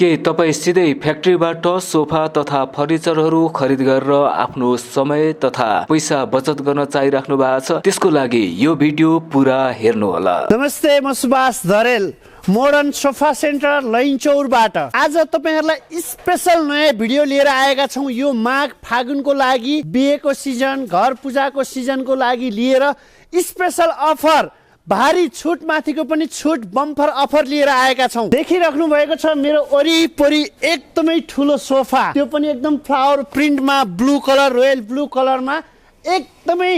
के तपाईँ सिधै फ्याक्ट्रीबाट सोफा तथा फर्निचरहरू खरिद गरेर आफ्नो समय तथा पैसा बचत गर्न चाहिराख्नु भएको छ? त्यसको लागि यो भिडियो पुरा हेर्नुहोला। नमस्ते, म सुभाष धरेल, मोडर्न सोफा सेन्टर लैनचौरबाट। आज तपाईहरुलाई स्पेशल नयाँ भिडियो लिएर आएका छौं। यो माघ फागुनको लागि, बिहेको सिजन, घर पूजाको सिजनको लागि लिएर स्पेशल अफर, भारी छुट माथिको पनि छुट, बम्पर अफर लिएर आएका छौं। देखिराख्नु भएको छ मेरो वरिपरि एकदमै ठुलो सोफा, त्यो पनि एकदम फ्लावर प्रिन्टमा, ब्लू कलर, रोयल ब्लू कलरमा, एकदमै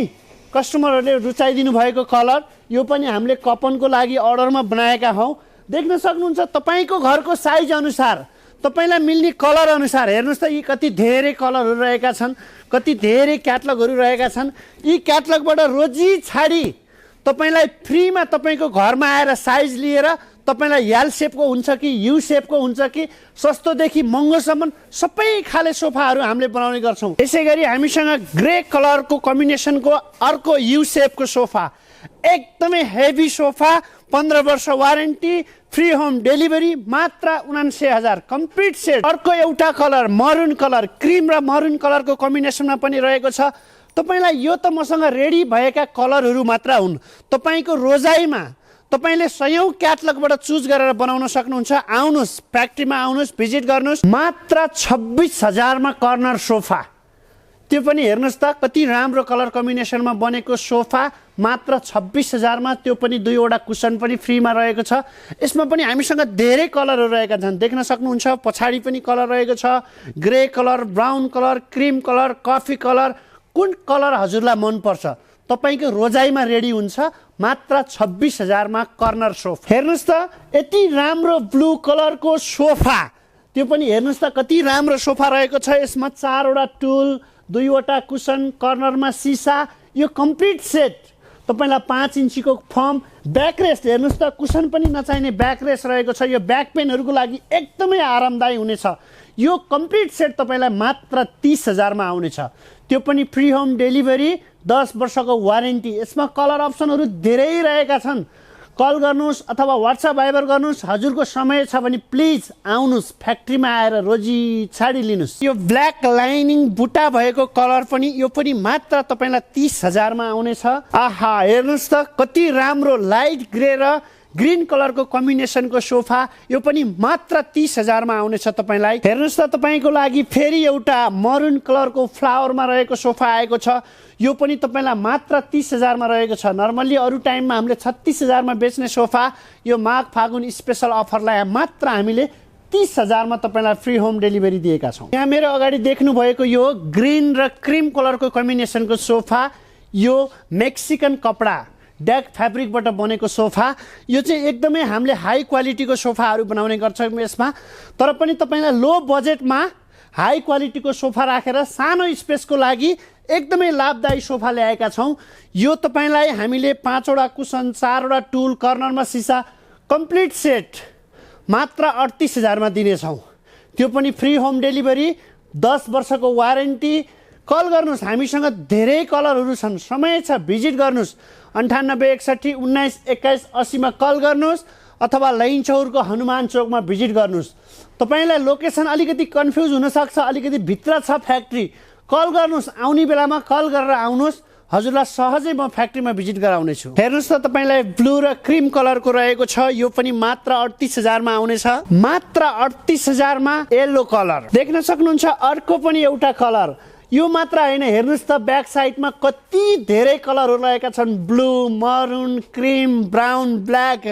कस्टमरहरूले रुचाइदिनु भएको कलर। यो पनि हामीले कपनको लागि अर्डरमा बनाएका हौं। देख्न सक्नुहुन्छ तपाईको घरको साइज अनुसार, तपाईलाई मिल्ने कलर अनुसार। हेर्नुस् त यी कति धेरै कलरहरू रहेका छन्, कति धेरै क्याटलगहरू रहेका छन्। यी क्याटलगबाट रोजी छाडी तपाईलाई फ्रीमा तपाईको घरमा आएर साइज लिएर तपाईलाई एल शेपको हुन्छ कि यू शेपको हुन्छ कि सस्तोदेखि महँगोसम्म सबै खाले सोफाहरू हामीले बनाउने गर्छौं। यसैगरी हामीसँग ग्रे कलरको कम्बिनेसनको अर्को यू शेपको सोफा, एकदमै हेभी सोफा, 15 वर्ष वारेन्टी, फ्री होम डेलिभरी, मात्र 79,000 कम्प्लिट सेट। अर्को एउटा कलर मरून कलर, क्रिम र मरून कलरको कम्बिनेसनमा पनि रहेको छ। तपाईलाई यो त मसँग रेडी भएका कलरहरू मात्र हुन्। तपाईको रोजाइमा तपाईले सयौं क्याटलगबाट चुज गरेर बनाउन सक्नुहुन्छ। आउनुस्, फ्याक्ट्रीमा आउनुस्, भिजिट गर्नुस्। मात्र 26,000 मा कर्नर सोफा, त्यो पनि हेर्नुस् त कति राम्रो कलर कम्बिनेसनमा बनेको सोफा, मात्र 26,000 मा। त्यो पनि दुईवटा कुसन पनि फ्रीमा रहेको छ। यसमा पनि हामीसँग धेरै कलरहरू रहेका छन्, देख्न सक्नुहुन्छ। पछाडि पनि कलर रहेको छ, grey colour, brown colour, cream colour, coffee colour. कुन कलर हजुरलाई मन पर्छ तपाईको रोजाइमा रेडी हुन्छ। मात्र 26,000 मा कर्नर सोफा। हेर्नुस् त यति राम्रो ब्लू कलरको सोफा, त्यो पनि हेर्नुस् त कति राम्रो सोफा रहेको छ। यसमा 4वटा टुल, 2वटा कुसन, कर्नरमा सिसा, यो कम्प्लिट सेट। तपाईलाई 5 इन्चीको फर्म, ब्याक रेस्ट हेर्नुस् त, कुसन पनि नचाहिने ब्याक रेस्ट रहेको छ। यो ब्याक पेनहरूको लागि एकदमै आरामदायी हुनेछ। यो कम्प्लिट सेट तपाईलाई मात्र 30,000 मा आउनेछ। त्यो पनि फ्री होम डेलिभरी, 10 वर्षको वारेन्टी। यसमा कलर अप्सनहरू धेरै रहेका छन्। कल गर्नुस् अथवा व्हाट्सएप भाइबर गर्नुस्। हजुरको समय छ भने प्लिज आउनुस्, फ्याक्ट्रीमा आएर रोजी छाडी लिनुस्। यो ब्ल्याक लाइनिङ बुटा भएको कलर पनि, यो पनि मात्र तपाईलाई 30,000 मा आउनेछ। आहा, हेर्नुस् त कति राम्रो लाइट ग्रे र ग्रीन कलरको कम्बिनेसनको सोफा। यो पनि मात्र 30,000 मा आउनेछ तपाईलाई। हेर्नुस् त तपाईको लागि फेरि एउटा मरून कलरको फ्लावरमा रहेको सोफा आएको छ। यो पनि तपाईलाई मात्र 30,000 मा रहेको छ। नर्मली अरू टाइममा हामीले 36,000 मा बेच्ने सोफा, यो माघ फागुन स्पेशल अफरलाई मात्र हामीले 30,000 मा तपाईलाई फ्री होम डेलिभरी दिएका छौं। यहाँ मेरो अगाडि देख्नु भएको यो ग्रीन र क्रिम कलरको कम्बिनेसनको सोफा, यो मेक्सिकन कपडा ड्याक फ्याब्रिकबाट बनेको सोफा। यो चाहिँ एकदमै हामीले हाई क्वालिटीको सोफाहरू बनाउने गर्छौँ यसमा। तर पनि तपाईलाई लो बजेटमा हाई क्वालिटीको सोफा राखेर सानो स्पेसको लागि एकदमै लाभदायी सोफा ल्याएका छौँ। यो तपाईलाई हामीले 5वटा कुसन, 4वटा टुल, कर्नरमा सिसा, कम्प्लिट सेट मात्र 38,000 मा दिनेछौँ। त्यो पनि फ्री होम डेलिभरी, 10 वर्षको वारेन्टी। कल गर्नुस्, हामीसँग धेरै कलरहरू छन्। समय छ भिजिट गर्नुस्। 98 61 19 21 80 मा कल गर्नुस् अथवा लैनचौरको हनुमान चोकमा भिजिट गर्नुस्। तपाईलाई लोकेसन अलिकति कन्फ्युज हुन सक्छ, अलिकति भित्र छ फ्याक्ट्री, कल गर्नुस्। आउने बेलामा कल गरेर आउनुस्, हजुरलाई सहजै म फ्याक्ट्रीमा भिजिट गराउने छु। हेर्नुस् त तपाईलाई ब्लू र क्रिम कलरको रहेको छ। यो पनि मात्र 38,000 मा आउनेछ। मात्र 38,000 मा येलो कलर देख्न सक्नुहुन्छ। अर्को पनि एउटा कलर, यो मात्र हैन, हेर्नुस् त ब्याक साइडमा कति धेरै कलरहरू रहेका छन्। Blue, maroon, cream, brown, black.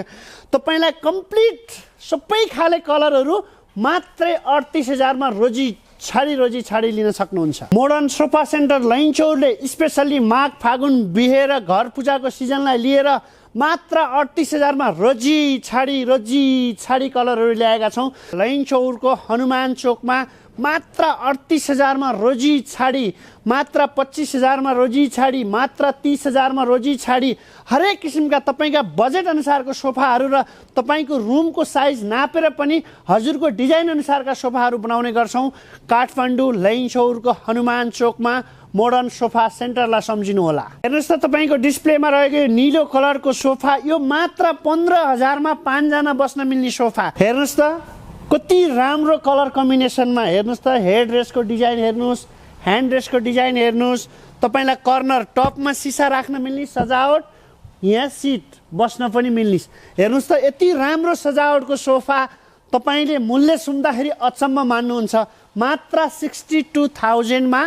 तपाईलाई कम्प्लिट सबै खाले कलरहरू मात्रै 38,000 मा रोजी छाडी लिन सक्नुहुन्छ। मोडर्न सोफा सेन्टर लैनचौरले स्पेशली माघ फागुन बिहे र घर पूजाको सिजनलाई लिएर मात्र 38,000 मा रोजी छाडी कलरहरू ल्याएका छौं। लैनचौरको हनुमान चोकमा मात्र 38,000 मा रोजी छाडी, मात्र 25,000 मा रोजी छाडी, मात्र 30,000 मा रोजी छाडी। हरेक किसिमका तपाईका बजेट अनुसारको सोफाहरू र तपाईको रुमको साइज नापेर पनि हजुरको डिजाइन अनुसारका सोफाहरू बनाउने गर्छौं। काठमाडौँ लैनचौरको हनुमान चोकमा मोडर्न सोफा सेन्टरलाई सम्झिनु होला। हेर्नुस् त तपाईको डिस्प्लेमा रहेको नीलो कलरको सोफा, यो मात्र 15,000 मा 5 जना बस्न मिल्ने सोफा। हेर्नुस् त कति राम्रो कलर कम्बिनेसनमा हेर्नुस् त हेड रेस्टको डिजाइन हेर्नुस् ह्यान्ड रेस्टको डिजाइन हेर्नुस् तपाईलाई कर्नर टपमा सिसा राख्न मिल्ने सजावट यहाँ सिट बस्न पनि मिल्ने हेर्नुस् त यति राम्रो सजावटको सोफा तपाईले मूल्य सुन्दाखेरि अचम्म मान्नुहुन्छ मात्र 62,000 मा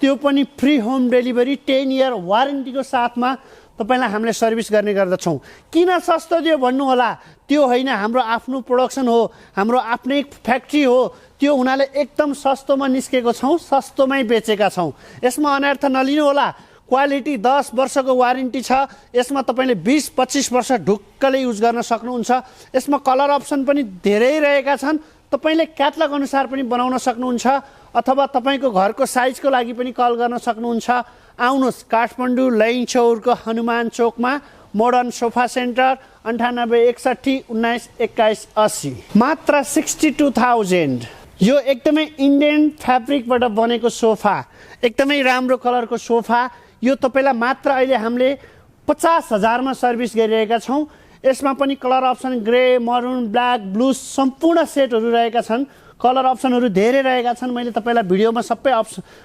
त्यो पनि फ्री होम डेलिभरी 10 इयर वारेन्टीको साथमा तपाईलाई हामीले सर्भिस गर्ने गर्दछौं किन सस्तो दियो भन्नु होला त्यो हैन हाम्रो आफ्नो प्रोडक्सन हो हाम्रो आफ्नै फ्याक्ट्री हो त्यो हुनाले एकदम सस्तोमा निस्केको छौं सस्तोमै बेचेका छौं यसमा अनर्थ नलिनु होला क्वालिटी 10 वर्षको वारेन्टी छ यसमा तपाईले 20-25 वर्ष ढुक्कले युज गर्न सक्नुहुन्छ यसमा कलर अप्सन पनि धेरै रहेका छन् तपाईले क्याटलग अनुसार पनि बनाउन सक्नुहुन्छ अथवा तपाईको घरको साइजको लागि पनि कल गर्न सक्नुहुन्छ आउनुस् काठमाडौँ लैनचौरको हनुमान चोकमा मोडर्न सोफा सेन्टर 9861192180 मात्र 62,000 यो एकदमै इन्डियन फ्याब्रिकबाट बनेको सोफा एकदमै राम्रो कलरको सोफा यो तपाईलाई मात्र अहिले हामीले 50,000 मा सर्भिस गरिरहेका छौं यसमा पनि colour option grey maroon black blue सम्पूर्ण सेटहरू रहेका छन् कलर अप्सनहरू धेरै रहेका छन् मैले तपाईलाई भिडियोमा सबै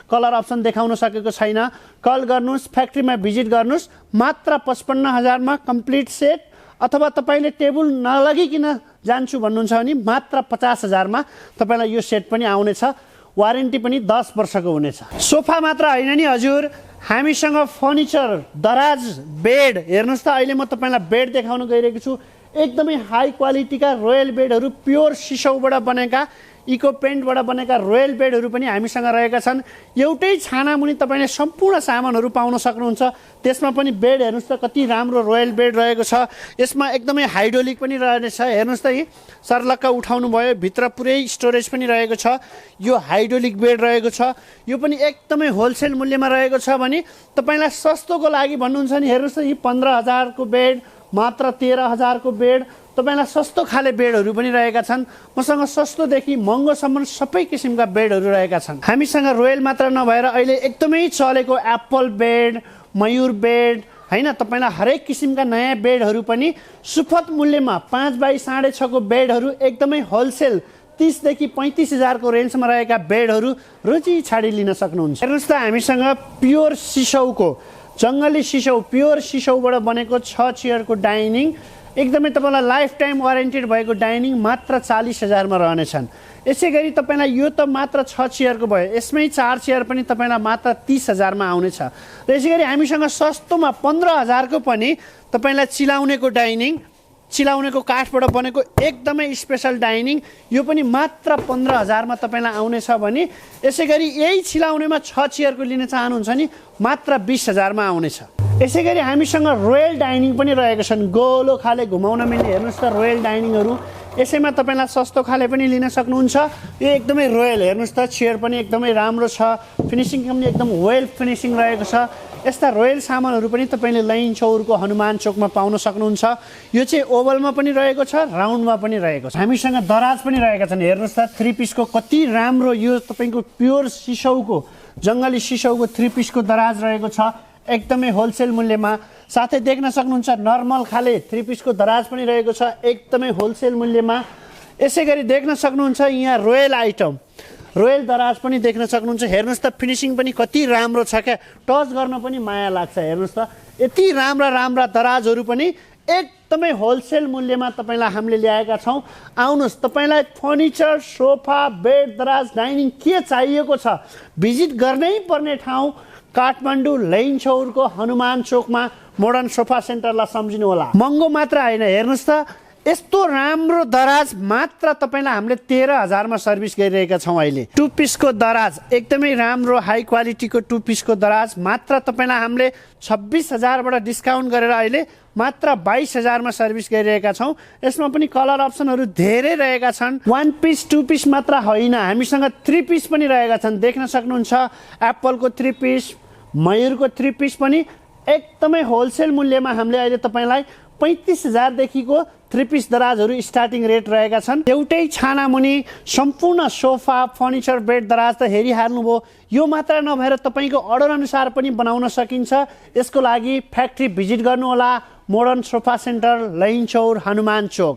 कलर अप्सन देखाउन सकेको छैन कल गर्नुस् फ्याक्ट्रीमा भिजिट गर्नुस् मात्र 55,000 मा कम्प्लिट सेट अथवा तपाईले टेबल नलगिकिन जान्छु भन्नुहुन्छ भने मात्र 50,000 मा तपाईलाई यो सेट पनि आउनेछ वारेन्टी पनि 10 वर्षको हुनेछ सोफा मात्र हैन नि हजुर हामीसँग फर्निचर दराज बेड हेर्नुस् त अहिले म तपाईलाई बेड देखाउन गइरहेको छु एकदमै हाई क्वालिटीका रोयल बेडहरू प्योर सिसौबाट बनेका इको पेन्टबाट बनेका रोयल बेडहरू पनि हामीसँग रहेका छन् एउटै छाना मुनि तपाईले सम्पूर्ण सामानहरू पाउन सक्नुहुन्छ त्यसमा पनि बेड हेर्नुस् त कति राम्रो रोयल बेड रहेको छ यसमा एकदमै हाइड्रोलिक पनि रहेछ हेर्नुस् त यी सर्लक्क उठाउनु भयो भित्र पुरै स्टोरेज पनि रहेको छ यो हाइड्रोलिक बेड रहेको छ यो पनि एकदमै होलसेल मूल्यमा रहेको छ भने तपाईलाई सस्तोको लागि भन्नुहुन्छ नि हेर्नुस् त यी 15,000 को बेड मात्र 13,000 को बेड तपाईलाई सस्तो खाले बेडहरू पनि रहेका छन् मसँग सस्तोदेखि महँगोसम्म सबै किसिमका बेडहरू रहेका छन् हामीसँग रोयल मात्र नभएर अहिले एकदमै चलेको एप्पल बेड मयूर बेड हैन तपाईलाई हरेक किसिमका नयाँ बेडहरू पनि सुपथ मूल्यमा 5x6.5 को बेडहरू एकदमै होलसेल 30 देखि 35,000 को रेन्जमा रहेका बेडहरू रोजी छाडी लिन सक्नुहुन्छ हेर्नुस् त हामीसँग प्योर सिसौको जंगली सिसौ प्योर सिसौबाट बनेको 6 चेयरको डाइनिङ एकदमै तपाईलाई लाइफ टाइम वारेन्टेड भएको डाइनिङ मात्र 40,000 मा रहनेछन् यसैगरी तपाईलाई यो त मात्र 6 चेयरको भयो यसमै 4 चेयर पनि तपाईलाई मात्र 30,000 मा आउनेछ र यसैगरी हामीसँग सस्तोमा 15,000 को पनि तपाईलाई चिलाउनेको डाइनिङ चिलाउनेको काठबाट बनेको एकदमै स्पेशल डाइनिङ यो पनि मात्र 15,000 मा तपाईलाई आउनेछ भने यसैगरी यही चिलाउनेमा 6 चेयरको लिन चाहनुहुन्छ नि मात्र 20,000 मा आउनेछ यसैगरी हामीसँग रोयल डाइनिङ पनि रहेका छन् गोलो खाले घुमाउन मिल्ने हेर्नुस् त रोयल डाइनिङहरू यसैमा तपाईलाई सस्तो खाले पनि लिन सक्नुहुन्छ यो एकदमै रोयल हेर्नुस् त चेयर पनि एकदमै राम्रो छ फिनिशिङ पनि एकदम वेल फिनिशिङ रहेको छ यस्ता रोयल सामानहरू पनि तपाईले लाइन चौरको हनुमान चोकमा पाउन सक्नुहुन्छ यो चाहिँ ओभलमा पनि रहेको छ राउन्डमा पनि रहेको छ हामीसँग दराज पनि रहेका छन् हेर्नुस् त 3 पिसको कति राम्रो यो तपाईको प्योर सिसौको जंगली सिसौको 3 पिसको दराज रहेको छ एकदमै होलसेल मूल्यमा साथै देख्न सक्नुहुन्छ नर्मल खाले 3 पिसको दराज पनि रहेको छ एकदमै होलसेल मूल्यमा यसैगरी देख्न सक्नुहुन्छ यहाँ रोयल आइटम रोयल दराज पनि देख्न सक्नुहुन्छ हेर्नुस् त फिनिशिङ पनि कति राम्रो छ क्या टच गर्न पनि माया लाग्छ हेर्नुस् त यति राम्रा दराजहरू पनि एकदमै होलसेल मूल्यमा तपाईलाई हामीले ल्याएका छौं आउनुस् तपाईलाई फर्निचर सोफा बेड दराज डाइनिङ के चाहिएको छ भिजिट गर्नै पर्ने ठाउँ काठमाडौँ लैनचौरको हनुमान चोकमा मोडर्न सोफा सेन्टरलाई सम्झिनु होला महँगो मात्र हैन हेर्नुस् त यस्तो राम्रो दराज मात्र तपाईलाई हामीले 13,000 मा सर्भिस गरिरहेका छौं अहिले 2 पिसको दराज एकदमै राम्रो हाई क्वालिटीको 2 पिसको दराज मात्र तपाईलाई हामीले 26,000 बाट डिस्काउन्ट गरेर अहिले मात्र 22,000 मा सर्भिस गरिरहेका छौं यसमा पनि कलर अप्सनहरू धेरै रहेका छन् 1 पिस 2 पिस मात्र हैन हामीसँग 3 पिस पनि रहेका छन् देख्न सक्नुहुन्छ एप्पलको 3 पिस मयूरको 3 पिस पनि एकदमै होलसेल मूल्यमा हामीले अहिले तपाईलाई 35,000 देखिको 3 पिस दराजहरू स्टार्टिङ रेट रहेका छन् एउटै छाना मुनि सम्पूर्ण सोफा फर्निचर बेड दराज त हेरिहाल्नुभयो यो मात्र नभएर तपाईको अर्डर अनुसार पनि बनाउन सकिन्छ यसको लागि फ्याक्ट्री भिजिट गर्नु होला modern sofa centre Lainchaur Hanuman चोक